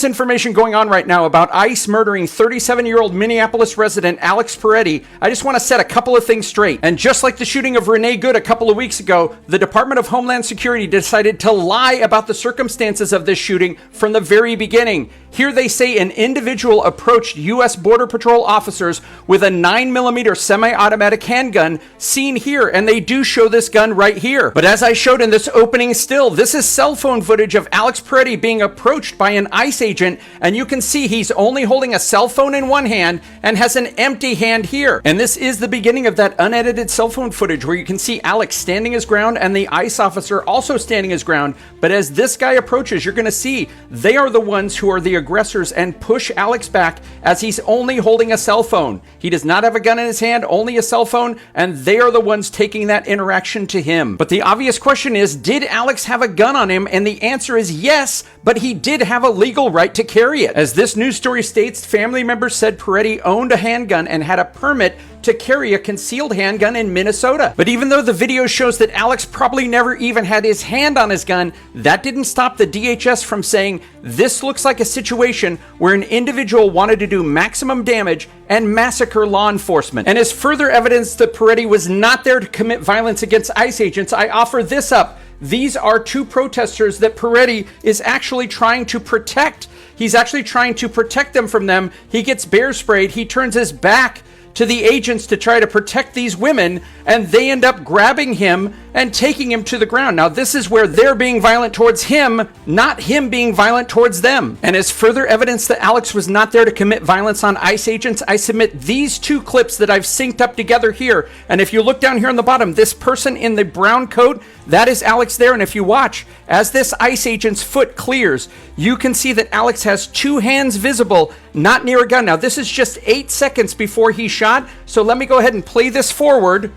Information going on right now about ICE murdering 37-year-old Minneapolis resident Alex Peretti. I just want to set a couple of things straight. And just like the shooting of Renee Good a couple of weeks ago, the Department of Homeland Security decided to lie about the circumstances of this shooting from the very beginning. Here they say an individual approached U.S. Border Patrol officers with a 9mm semi-automatic handgun seen here, and they do show this gun right here. But as I showed in this opening still, this is cell phone footage of Alex Peretti being approached by an ICE agent, and you can see he's only holding a cell phone in one hand and has an empty hand here. And this is the beginning of that unedited cell phone footage where you can see Alex standing his ground and the ICE officer also standing his ground. But as this guy approaches, you're going to see they are the ones who are the aggressors and push Alex back as he's only holding a cell phone. He does not have a gun in his hand, only a cell phone, and they are the ones taking that interaction to him. But the obvious question is, did Alex have a gun on him? And the answer is yes, but he did have a legal right to carry it. As this news story states, family members said Peretti owned a handgun and had a permit to carry a concealed handgun in Minnesota. But even though the video shows that Alex probably never even had his hand on his gun, that didn't stop the DHS from saying this looks like a situation where an individual wanted to do maximum damage and massacre law enforcement. And as further evidence that Peretti was not there to commit violence against ICE agents, I offer this up. These are two protesters that Peretti is actually trying to protect. He's actually trying to protect them from them. He gets bear sprayed. He turns his back to the agents to try to protect these women, and they end up grabbing him and taking him to the ground. Now, this is where they're being violent towards him, not him being violent towards them. And as further evidence that Alex was not there to commit violence on ICE agents, I submit these two clips that I've synced up together here. And if you look down here on the bottom, this person in the brown coat, that is Alex there. And if you watch, as this ICE agent's foot clears, you can see that Alex has two hands visible, not near a gun. Now, this is just 8 seconds before he shot. So let me go ahead and play this forward.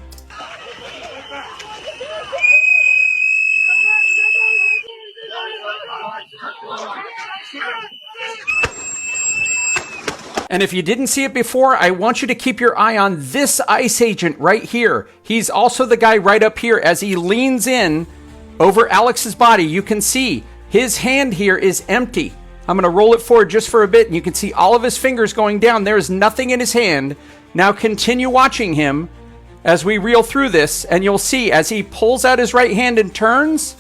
And if you didn't see it before, I want you to keep your eye on this ICE agent right here. He's also the guy right up here. As he leans in over Alex's body, you can see his hand here is empty. I'm going to roll it forward just for a bit, and you can see all of his fingers going down. There is nothing in his hand. Now continue watching him as we reel through this, and you'll see as he pulls out his right hand and turns,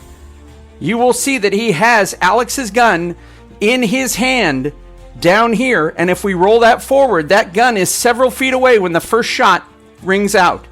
you will see that he has Alex's gun in his hand down here. And if we roll that forward, that gun is several feet away when the first shot rings out.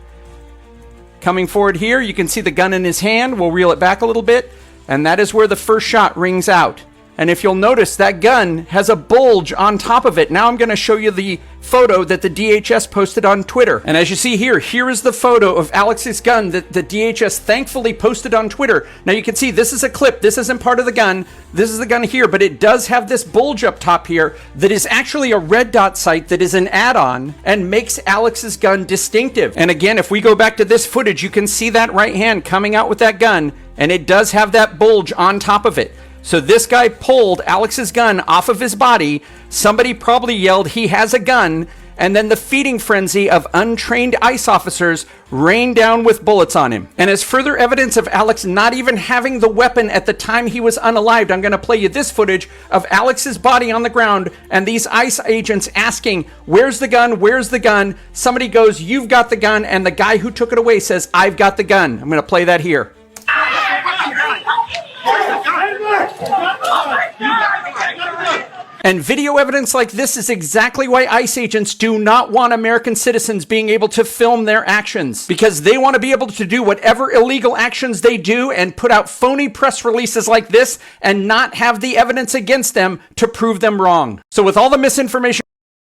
Coming forward here, you can see the gun in his hand. We'll reel it back a little bit, and that is where the first shot rings out. And if you'll notice, that gun has a bulge on top of it. Now I'm going to show you the photo that the DHS posted on Twitter. And as you see here, here is the photo of Alex's gun that the DHS thankfully posted on Twitter. Now you can see this is a clip. This isn't part of the gun. This is the gun here, but it does have this bulge up top here that is actually a red dot sight that is an add-on and makes Alex's gun distinctive. And again, if we go back to this footage, you can see that right hand coming out with that gun, and it does have that bulge on top of it. So this guy pulled Alex's gun off of his body. Somebody probably yelled, "He has a gun," and then the feeding frenzy of untrained ICE officers rained down with bullets on him. And as further evidence of Alex not even having the weapon at the time he was unalived, I'm going to play you this footage of Alex's body on the ground and these ICE agents asking, "Where's the gun? Where's the gun?" Somebody goes, "You've got the gun," and the guy who took it away says, "I've got the gun." I'm going to play that here. And video evidence like this is exactly why ICE agents do not want American citizens being able to film their actions, because they want to be able to do whatever illegal actions they do and put out phony press releases like this and not have the evidence against them to prove them wrong. So with all the misinformation